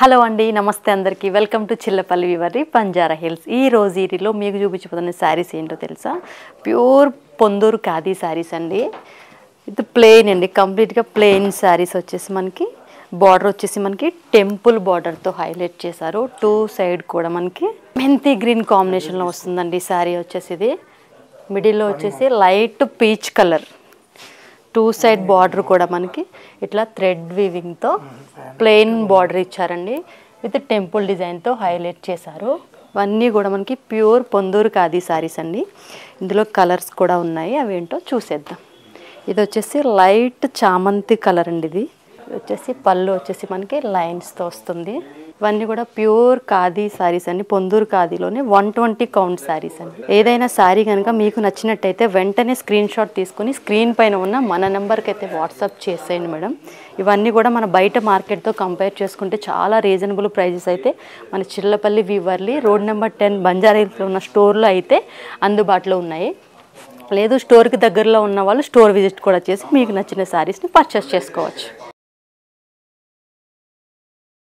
Hello అండి, నమస్తే అందరికీ. వెల్కమ్ టు చిల్లపల్లి వివర్రి బంజారా హిల్స్. ఈ రోజు ఈరిలో మీకు చూపించబోతున్న శారీస్ ఏంటో తెలుసా? ప్యూర్ పొందూరు ఖాదీ శారీస్ అండి. ఇది ప్లెయిన్ అండి, కంప్లీట్గా ప్లెయిన్ శారీస్ వచ్చేసి మనకి బార్డర్ వచ్చేసి మనకి టెంపుల్ బార్డర్తో హైలైట్ చేశారు. టూ సైడ్ కూడా మనకి మెంతి గ్రీన్ కాంబినేషన్లో వస్తుందండి శారీ వచ్చేసి. ఇది మిడిల్లో వచ్చేసి light peach colour, two side border కూడా మనకి ఇట్లా థ్రెడ్ వీవింగ్తో ప్లెయిన్ బార్డర్ ఇచ్చారండి. విత్ టెంపుల్ డిజైన్తో హైలైట్ చేశారు. ఇవన్నీ కూడా మనకి ప్యూర్ పొందూరు ఖాదీ శారీస్ అండి. ఇందులో కలర్స్ కూడా ఉన్నాయి, అవేంటో చూసేద్దాం. ఇది వచ్చేసి లైట్ చామంతి కలర్ అండి. ఇది వచ్చేసి పళ్ళు వచ్చేసి మనకి లైన్స్తో వస్తుంది. ఇవన్నీ కూడా ప్యూర్ ఖాదీ శారీస్ అండి. పొందూరు ఖాదీలోనే 120 కౌంట్ శారీస్ అండి. ఏదైనా శారీ కనుక మీకు నచ్చినట్టయితే వెంటనే స్క్రీన్ షాట్ తీసుకుని స్క్రీన్ పైన ఉన్న మన నెంబర్కి అయితే వాట్సాప్ చేసేయండి మేడం. ఇవన్నీ కూడా మన బయట మార్కెట్తో కంపేర్ చేసుకుంటే చాలా రీజనబుల్ ప్రైజెస్ అయితే మన చిల్లపల్లి వివర్లి రోడ్ నెంబర్ 10 బంజారా హిల్స్లో ఉన్న స్టోర్లో అయితే అందుబాటులో ఉన్నాయి. లేదు స్టోర్కి దగ్గరలో ఉన్న వాళ్ళు స్టోర్ విజిట్ కూడా చేసి మీకు నచ్చిన శారీస్ని పర్చేస్ చేసుకోవచ్చు.